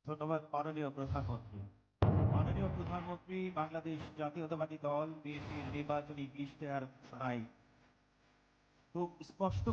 ধন্যবাদ মাননীয় প্রধানমন্ত্রী। মাননীয় প্রধানমন্ত্রী বাংলাদেশ জাতীয়তাবাদী দল বিএনপির নির্বাচনী ইশতেহার ঘোষণায় খুব স্পষ্ট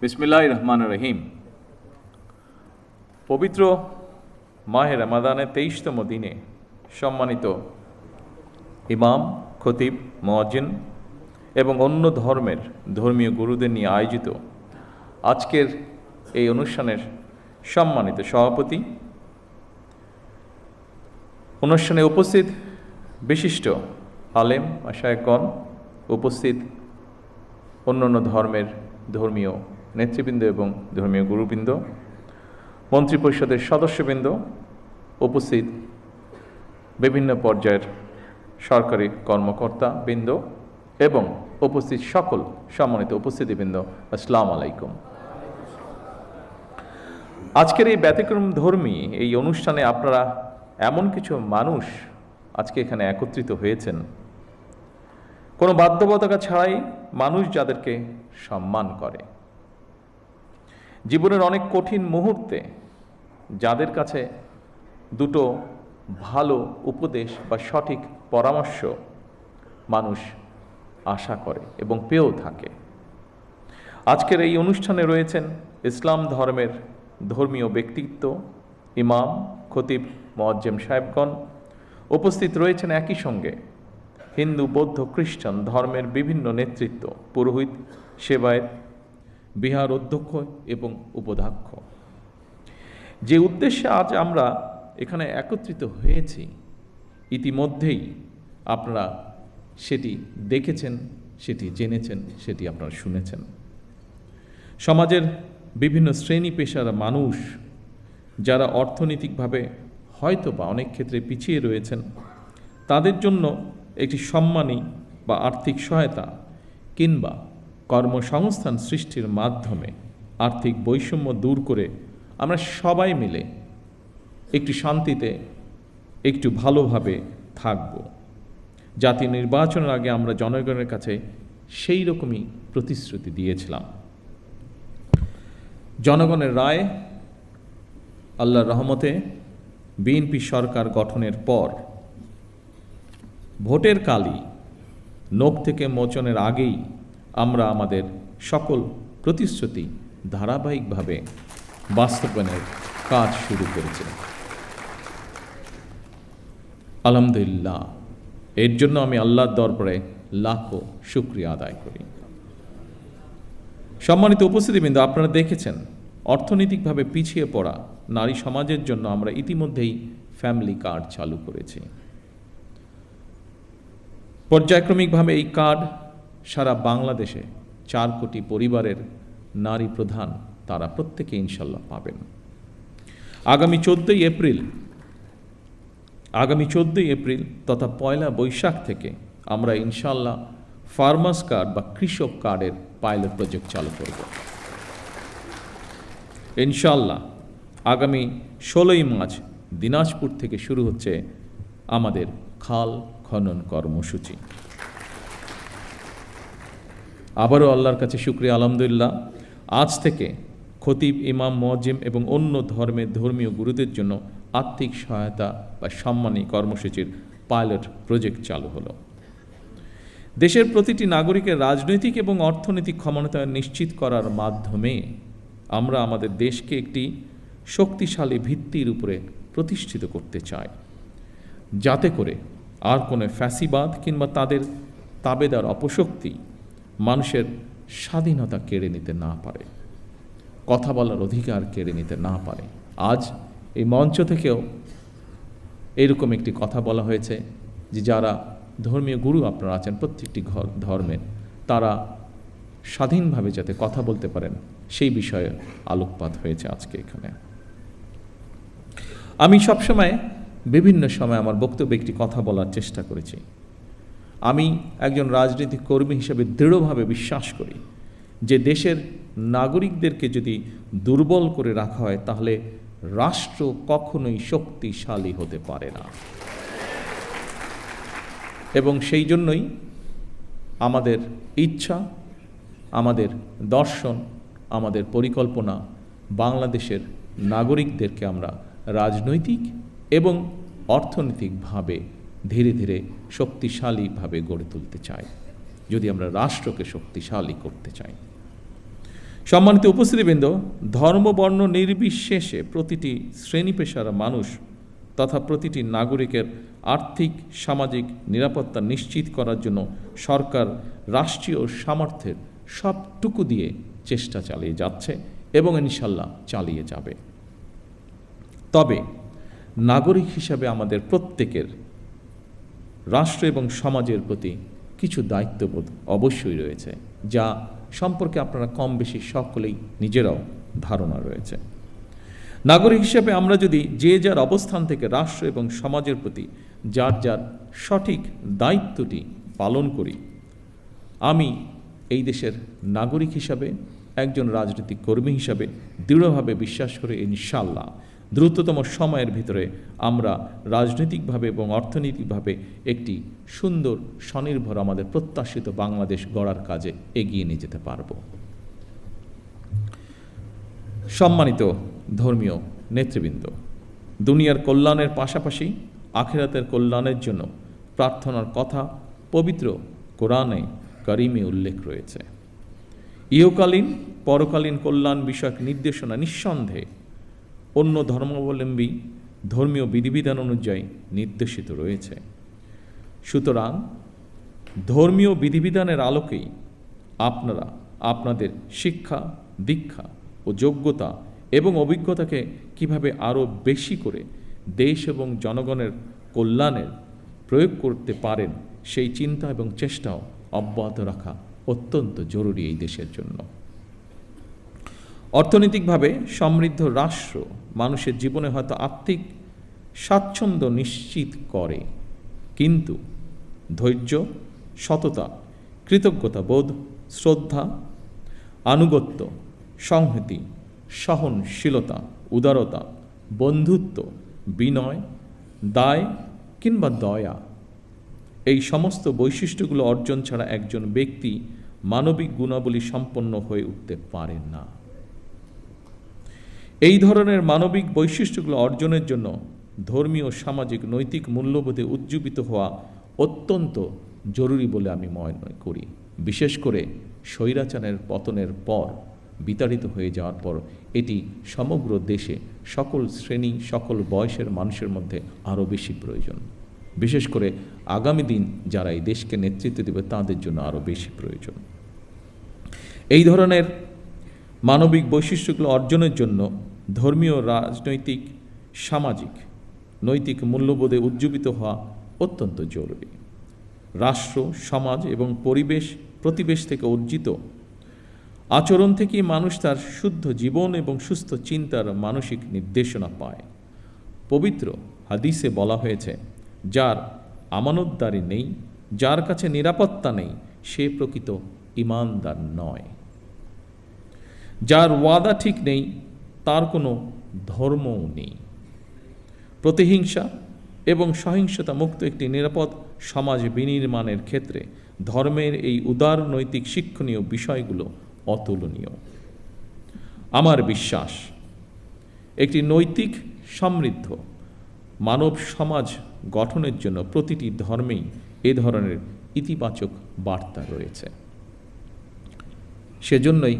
বিসমিল্লাহির রহমানির রহিম। পবিত্র মাহে রমাদানের 23তম দিনে সম্মানিত ইমাম, খতিব, মুয়াজ্জিন এবং অন্য ধর্মের ধর্মীয় গুরুদের নিয়ে আয়োজিত আজকের এই অনুষ্ঠানের সম্মানিত সভাপতি, অনুষ্ঠানে উপস্থিত বিশিষ্ট আলেম মাশায়েখগণ, উপস্থিত অন্যান্য ধর্মের ধর্মীয় নেতৃবৃন্দ এবং ধর্মীয় গুরুবৃন্দ, মন্ত্রিপরিষদের সদস্যবৃন্দ, উপস্থিত বিভিন্ন পর্যায়ের সরকারি কর্মকর্তা বৃন্দ এবং উপস্থিত সকল সম্মানিত উপস্থিতিবৃন্দ, আসসালামু আলাইকুম। আজকের এই ব্যতিক্রম ধর্মী এই অনুষ্ঠানে আপনারা এমন কিছু মানুষ আজকে এখানে একত্রিত হয়েছেন, কোনো বাধ্যবাধকতা ছাড়াই মানুষ যাদেরকে সম্মান করে, জীবনের অনেক কঠিন মুহূর্তে যাদের কাছে দুটো ভালো উপদেশ বা সঠিক পরামর্শ মানুষ আশা করে এবং পেয়েও থাকে। আজকের এই অনুষ্ঠানে রয়েছেন ইসলাম ধর্মের ধর্মীয় ব্যক্তিত্ব, ইমাম, খতিব, মুয়াজ্জিম সাহেবগণ। উপস্থিত রয়েছেন একই সঙ্গে হিন্দু, বৌদ্ধ, খ্রিস্টান ধর্মের বিভিন্ন নেতৃত্ব, পুরোহিত, সেবায়েত, বিহার অধ্যক্ষ এবং উপাধ্যক্ষ। যে উদ্দেশ্যে আজ আমরা এখানে একত্রিত হয়েছি ইতিমধ্যেই আপনারা সেটি দেখেছেন, সেটি জেনেছেন, সেটি আপনারা শুনেছেন। সমাজের বিভিন্ন শ্রেণী পেশার মানুষ যারা অর্থনৈতিকভাবে হয়তো বা অনেক ক্ষেত্রে পিছিয়ে রয়েছেন, তাদের জন্য একটি সম্মানী বা আর্থিক সহায়তা কিংবা কর্মসংস্থান সৃষ্টির মাধ্যমে আর্থিক বৈষম্য দূর করে আমরা সবাই মিলে একটু শান্তিতে একটু ভালোভাবে থাকব। জাতীয় নির্বাচনের আগে আমরা জনগণের কাছে সেই রকমই প্রতিশ্রুতি দিয়েছিলাম। জনগণের রায়, আল্লাহর রহমতে বিএনপি সরকার গঠনের পর ভোটের কালই নখ থেকে মোচনের আগেই আমরা আমাদের সকল প্রতিশ্রুতি ধারাবাহিকভাবে বাস্তবায়নের কাজ শুরু করেছি। আলহামদুলিল্লাহ, এর জন্য আমি আল্লাহর দরবারে লাখো শুকরিয়া আদায় করি। সম্মানিত উপস্থিতিবৃন্দ, আপনারা দেখেছেন অর্থনৈতিকভাবে পিছিয়ে পড়া নারী সমাজের জন্য আমরা ইতিমধ্যেই ফ্যামিলি কার্ড চালু করেছি। পর্যায়ক্রমিকভাবে এই কার্ড সারা বাংলাদেশে 4 কোটি পরিবারের নারী প্রধান তারা প্রত্যেকে ইনশাল্লাহ পাবেন। আগামী 14ই এপ্রিল তথা 1 বৈশাখ থেকে আমরা ইনশাল্লাহ ফার্মার্স কার্ড বা কৃষক কার্ডের পাইলট প্রজেক্ট চালু করব। ইনশাল্লাহ আগামী 16ই মার্চ দিনাজপুর থেকে শুরু হচ্ছে আমাদের খাল খনন কর্মসূচি। আবারও আল্লাহর কাছে শুকরিয়া, আলহামদুলিল্লাহ, আজ থেকে খতিব, ইমাম, মুয়াজ্জিম এবং অন্য ধর্মের ধর্মীয় গুরুদের জন্য আর্থিক সহায়তা বা সম্মানী কর্মসূচির পাইলট প্রজেক্ট চালু হলো। দেশের প্রতিটি নাগরিকের রাজনৈতিক এবং অর্থনৈতিক ক্ষমতায়ন নিশ্চিত করার মাধ্যমে আমরা আমাদের দেশকে একটি শক্তিশালী ভিত্তির উপরে প্রতিষ্ঠিত করতে চায়, যাতে করে আর কোনো ফ্যাসিবাদ কিংবা তাদের তাবেদার অপশক্তি মানুষের স্বাধীনতা কেড়ে নিতে না পারে, কথা বলার অধিকার কেড়ে নিতে না পারে। আজ এই মঞ্চ থেকেও এরকম একটি কথা বলা হয়েছে যে যারা ধর্মীয় গুরু আপনারা আছেন প্রত্যেকটি ধর্মের, তারা স্বাধীনভাবে যাতে কথা বলতে পারেন সেই বিষয়ে আলোকপাত হয়েছে আজকে এখানে। আমি সবসময় বিভিন্ন সময় আমার বক্তব্যে একটি কথা বলার চেষ্টা করেছি। আমি একজন রাজনৈতিক কর্মী হিসেবে দৃঢ়ভাবে বিশ্বাস করি যে দেশের নাগরিকদেরকে যদি দুর্বল করে রাখা হয় তাহলে রাষ্ট্র কখনোই শক্তিশালী হতে পারে না, এবং সেই জন্যই আমাদের ইচ্ছা, আমাদের দর্শন, আমাদের পরিকল্পনা বাংলাদেশের নাগরিকদেরকে আমরা রাজনৈতিক এবং অর্থনৈতিকভাবে ধীরে ধীরে শক্তিশালীভাবে গড়ে তুলতে চাই, যদি আমরা রাষ্ট্রকে শক্তিশালী করতে চাই। সম্মানিত উপস্থিতিবৃন্দ, ধর্ম বর্ণ নির্বিশেষে প্রতিটি শ্রেণী পেশার মানুষ তথা প্রতিটি নাগরিকের আর্থিক সামাজিক নিরাপত্তা নিশ্চিত করার জন্য সরকার রাষ্ট্রীয় সামর্থ্যের সবটুকু দিয়ে চেষ্টা চালিয়ে যাচ্ছে এবং ইনশাল্লাহ চালিয়ে যাবে। তবে নাগরিক হিসাবে আমাদের প্রত্যেকের রাষ্ট্র এবং সমাজের প্রতি কিছু দায়িত্ববোধ অবশ্যই রয়েছে, যা সম্পর্কে আপনারা কম বেশি সকলেই নিজেরাও ধারণা রয়েছে। নাগরিক হিসেবে আমরা যদি যে যার অবস্থান থেকে রাষ্ট্র এবং সমাজের প্রতি যার যার সঠিক দায়িত্বটি পালন করি, আমি এই দেশের নাগরিক হিসাবে একজন রাজনৈতিক কর্মী হিসাবে দৃঢ়ভাবে বিশ্বাস করে ইনশাআল্লাহ দ্রুততম সময়ের ভিতরে আমরা রাজনৈতিকভাবে এবং অর্থনৈতিকভাবে একটি সুন্দর স্বনির্ভর আমাদের প্রত্যাশিত বাংলাদেশ গড়ার কাজে এগিয়ে নিয়ে যেতে পারব। সম্মানিত ধর্মীয় নেতৃবৃন্দ, দুনিয়ার কল্যাণের পাশাপাশি আখিরাতের কল্যাণের জন্য প্রার্থনার কথা পবিত্র কোরআনে কারিমে উল্লেখ রয়েছে। ইহকালীন পরকালীন কল্যাণ বিষয়ক নির্দেশনা নিঃসন্দেহে অন্য ধর্মাবলম্বী ধর্মীয় বিধিবিধান অনুযায়ী নির্দেশিত রয়েছে। সুতরাং ধর্মীয় বিধিবিধানের আলোকেই আপনারা আপনাদের শিক্ষা, দীক্ষা ও যোগ্যতা এবং অভিজ্ঞতাকে কিভাবে আরও বেশি করে দেশ এবং জনগণের কল্যাণের প্রয়োগ করতে পারেন সেই চিন্তা এবং চেষ্টাও অব্যাহত রাখা অত্যন্ত জরুরি এই দেশের জন্য। অর্থনৈতিকভাবে সমৃদ্ধ রাষ্ট্র মানুষের জীবনে হয়তো আর্থিক স্বাচ্ছন্দ্য নিশ্চিত করে, কিন্তু ধৈর্য, সততা, কৃতজ্ঞতা বোধ, শ্রদ্ধা, আনুগত্য, সংহতি, সহনশীলতা, উদারতা, বন্ধুত্ব, বিনয়, দায় কিংবা দয়া, এই সমস্ত বৈশিষ্ট্যগুলো অর্জন ছাড়া একজন ব্যক্তি মানবিক গুণাবলী সম্পন্ন হয়ে উঠতে পারেন না। এই ধরনের মানবিক বৈশিষ্ট্যগুলো অর্জনের জন্য ধর্মীয়, সামাজিক, নৈতিক মূল্যবোধে উজ্জীবিত হওয়া অত্যন্ত জরুরি বলে আমি মনে করি। বিশেষ করে স্বৈরাচারের পতনের পর, বিতাড়িত হয়ে যাওয়ার পর এটি সমগ্র দেশে সকল শ্রেণী, সকল বয়সের মানুষের মধ্যে আরও বেশি প্রয়োজন। বিশেষ করে আগামী দিন যারা এই দেশকে নেতৃত্ব দেবে তাদের জন্য আরও বেশি প্রয়োজন। এই ধরনের মানবিক বৈশিষ্ট্যগুলো অর্জনের জন্য ধর্মীয়, রাজনৈতিক, সামাজিক, নৈতিক মূল্যবোধে উজ্জীবিত হওয়া অত্যন্ত জরুরি। রাষ্ট্র, সমাজ এবং প্রতিবেশ থেকে অর্জিত আচরণ থেকে মানুষ তার শুদ্ধ জীবন এবং সুস্থ চিন্তার মানসিক নির্দেশনা পায়। পবিত্র হাদিসে বলা হয়েছে, যার আমানতদারি নেই, যার কাছে নিরাপত্তা নেই, সে প্রকৃত ঈমানদার নয়। যার ওয়াদা ঠিক নেই, তার কোনো ধর্মও নেই। প্রতিহিংসা এবং সহিংসতা মুক্ত একটি নিরাপদ সমাজ বিনির্মাণের ক্ষেত্রে ধর্মের এই উদার নৈতিক শিক্ষণীয় বিষয়গুলো অতুলনীয়। আমার বিশ্বাস, একটি নৈতিক সমৃদ্ধ মানব সমাজ গঠনের জন্য প্রতিটি ধর্মেই এ ধরনের ইতিবাচক বার্তা রয়েছে। সেজন্যই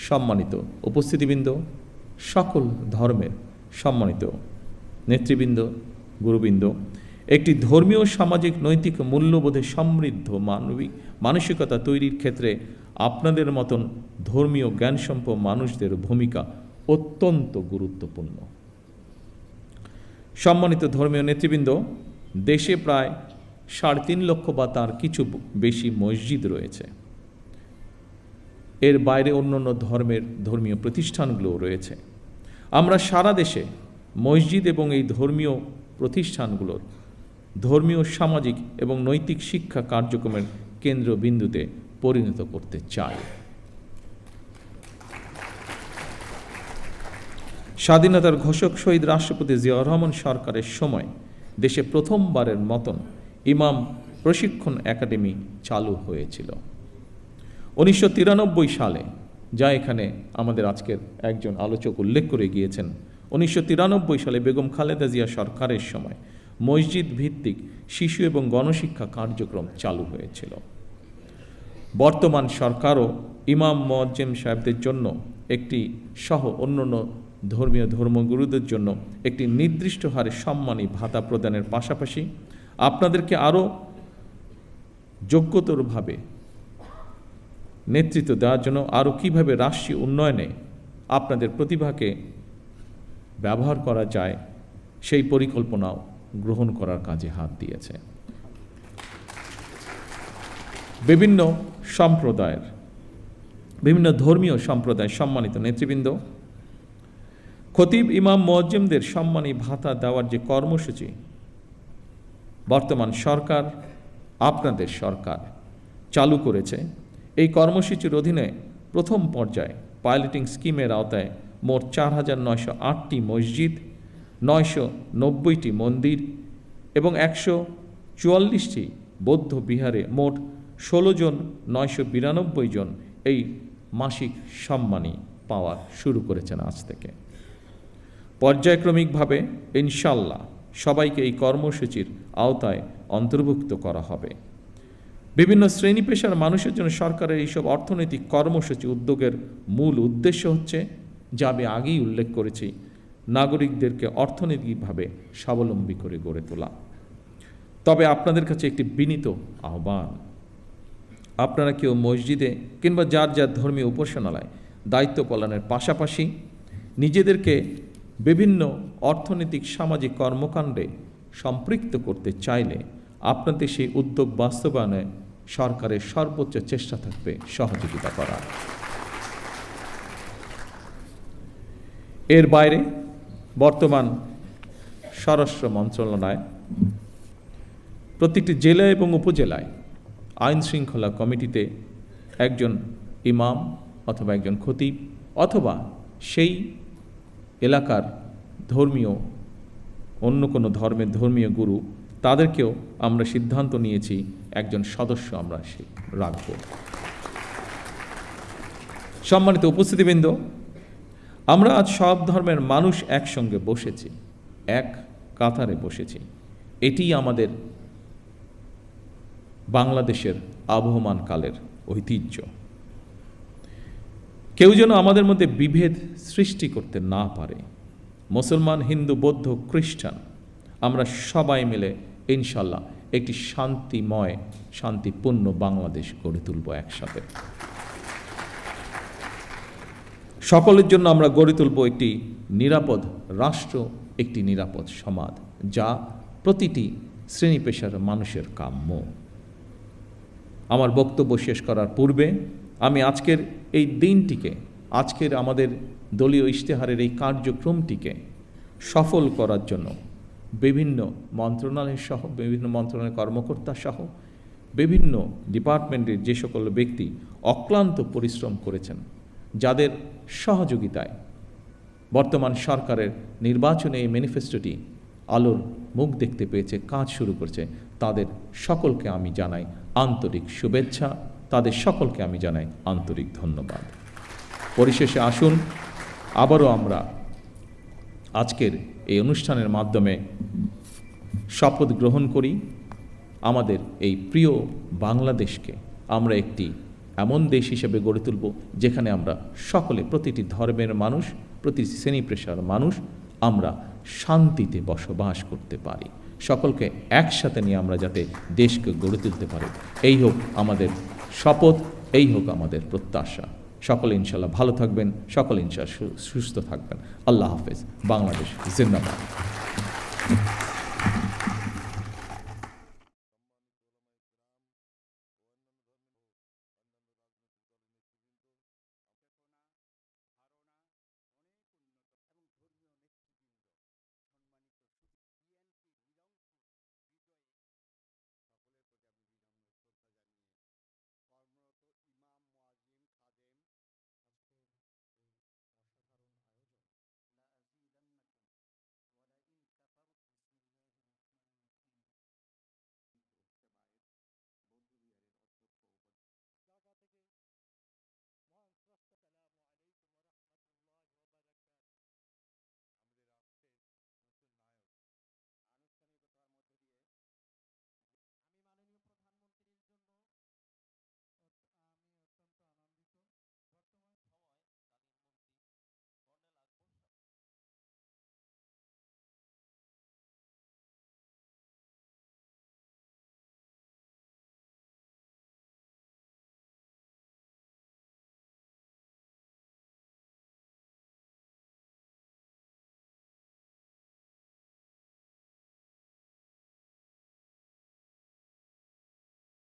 সম্মানিত উপস্থিতিবৃন্দ, সকল ধর্মের সম্মানিত নেতৃবৃন্দ, গুরুবৃন্দ, একটি ধর্মীয় সামাজিক নৈতিক মূল্যবোধে সমৃদ্ধ মানবিক মানসিকতা তৈরির ক্ষেত্রে আপনাদের মতন ধর্মীয় জ্ঞানসম্পন্ন মানুষদের ভূমিকা অত্যন্ত গুরুত্বপূর্ণ। সম্মানিত ধর্মীয় নেতৃবৃন্দ, দেশে প্রায় 3.5 লক্ষ বা তার কিছু বেশি মসজিদ রয়েছে। এর বাইরে অন্যান্য ধর্মীয় প্রতিষ্ঠানগুলোও রয়েছে। আমরা সারা দেশে মসজিদ এবং এই ধর্মীয় প্রতিষ্ঠানগুলোর ধর্মীয়, সামাজিক এবং নৈতিক শিক্ষা কার্যক্রমের কেন্দ্রবিন্দুতে পরিণত করতে চাই। স্বাধীনতার ঘোষক শহীদ রাষ্ট্রপতি জিয়াউর রহমান সরকারের সময় দেশে প্রথমবারের মতন ইমাম প্রশিক্ষণ একাডেমি চালু হয়েছিল 1993 সালে, যা এখানে আমাদের আজকের একজন আলোচক উল্লেখ করে গিয়েছেন। 1993 সালে বেগম খালেদা জিয়া সরকারের সময় মসজিদ ভিত্তিক শিশু এবং গণশিক্ষা কার্যক্রম চালু হয়েছিল। বর্তমান সরকারও ইমাম মুয়াজ্জিম সাহেবদের জন্য একটি সহ অন্যান্য ধর্মগুরুদের জন্য একটি নির্দিষ্ট হারে সম্মানী ভাতা প্রদানের পাশাপাশি আপনাদেরকে আরও যোগ্যতরভাবে নেতৃত্ব দেওয়ার জন্য আরও কীভাবে রাষ্ট্রীয় উন্নয়নে আপনাদের প্রতিভাকে ব্যবহার করা যায় সেই পরিকল্পনাও গ্রহণ করার কাজে হাত দিয়েছে। বিভিন্ন ধর্মীয় সম্প্রদায়ের সম্মানিত নেতৃবৃন্দ, খতিব ইমাম মুয়াজ্জিমদের সম্মানী ভাতা দেওয়ার যে কর্মসূচি বর্তমান সরকার, আপনাদের সরকার চালু করেছে, এই কর্মসূচির অধীনে প্রথম পর্যায়ে পাইলটিং স্কিমের আওতায় মোট 4,908টি মসজিদ, 990টি মন্দির এবং 144টি বৌদ্ধ বিহারে মোট 16,992 জন এই মাসিক সম্মানী পাওয়া শুরু করেছেন আজ থেকে। পর্যায়ক্রমিকভাবে ইনশাল্লাহ সবাইকে এই কর্মসূচির আওতায় অন্তর্ভুক্ত করা হবে। বিভিন্ন শ্রেণী পেশার মানুষের জন্য সরকারের এইসব অর্থনৈতিক কর্মসূচি উদ্যোগের মূল উদ্দেশ্য হচ্ছে, যা আমি আগেই উল্লেখ করেছি, নাগরিকদেরকে অর্থনৈতিকভাবে স্বাবলম্বী করে গড়ে তোলা। তবে আপনাদের কাছে একটি বিনীত আহ্বান, আপনারা কেউ মসজিদে কিংবা যার যার ধর্মীয় উপাসনালয় দায়িত্ব পালনের পাশাপাশি নিজেদেরকে বিভিন্ন অর্থনৈতিক সামাজিক কর্মকাণ্ডে সম্পৃক্ত করতে চাইলে আপনাদের সেই উদ্যোগ বাস্তবায়নে সরকারের সর্বোচ্চ চেষ্টা থাকবে সহযোগিতা করা। এর বাইরে বর্তমান স্বরাষ্ট্র মন্ত্রণালয় প্রত্যেকটি জেলা এবং উপজেলায় আইন শৃঙ্খলা কমিটিতে একজন ইমাম অথবা একজন খতিব অথবা সেই এলাকার অন্য কোনো ধর্মের ধর্মীয় গুরু, তাদেরকেও আমরা সিদ্ধান্ত নিয়েছি একজন সদস্য আমরা রাখব। সম্মানিত উপস্থিতিবৃন্দ, আমরা আজ সব ধর্মের মানুষ একসঙ্গে বসেছি, এক কাতারে বসেছি। এটি আমাদের বাংলাদেশের আবহমান কালের ঐতিহ্য। কেউ যেন আমাদের মধ্যে বিভেদ সৃষ্টি করতে না পারে। মুসলমান, হিন্দু, বৌদ্ধ, খ্রিস্টান, আমরা সবাই মিলে ইনশাল্লাহ একটি শান্তিময়, শান্তিপূর্ণ বাংলাদেশ গড়ে তুলব একসাথে। সকলের জন্য আমরা গড়ে তুলব একটি নিরাপদ রাষ্ট্র, একটি নিরাপদ সমাজ, যা প্রতিটি শ্রেণী পেশার মানুষের কাম্য। আমার বক্তব্য শেষ করার পূর্বে আমি আজকের এই দিনটিকে, আজকের আমাদের দলীয় ইশতেহারের এই কার্যক্রমটিকে সফল করার জন্য বিভিন্ন মন্ত্রণালয় সহ, বিভিন্ন মন্ত্রণালয়ের কর্মকর্তা সহ বিভিন্ন ডিপার্টমেন্টের যে সকল ব্যক্তি অক্লান্ত পরিশ্রম করেছেন, যাদের সহযোগিতায় বর্তমান সরকারের নির্বাচনে এই ম্যানিফেস্টোটি আলোর মুখ দেখতে পেয়েছে, কাজ শুরু করছে, তাদের সকলকে আমি জানাই আন্তরিক শুভেচ্ছা, তাদের সকলকে আমি জানাই আন্তরিক ধন্যবাদ। পরিশেষে আসুন আবারও আমরা আজকের এই অনুষ্ঠানের মাধ্যমে শপথ গ্রহণ করি, আমাদের এই প্রিয় বাংলাদেশকে আমরা একটি এমন দেশ হিসেবে গড়ে তুলব যেখানে আমরা সকলে, প্রতিটি ধর্মের মানুষ প্রতি শ্রেণী পেশার মানুষ আমরা শান্তিতে বসবাস করতে পারি। সকলকে একসাথে নিয়ে আমরা যাতে দেশকে গড়ে তুলতে পারি, এই হোক আমাদের শপথ, এই হোক আমাদের প্রত্যাশা। সকলে ইনশাল্লাহ ভালো থাকবেন, সকলে ইনশাল্লাহ সুস্থ থাকবেন। আল্লাহ হাফেজ। বাংলাদেশ জিন্দাবাদ।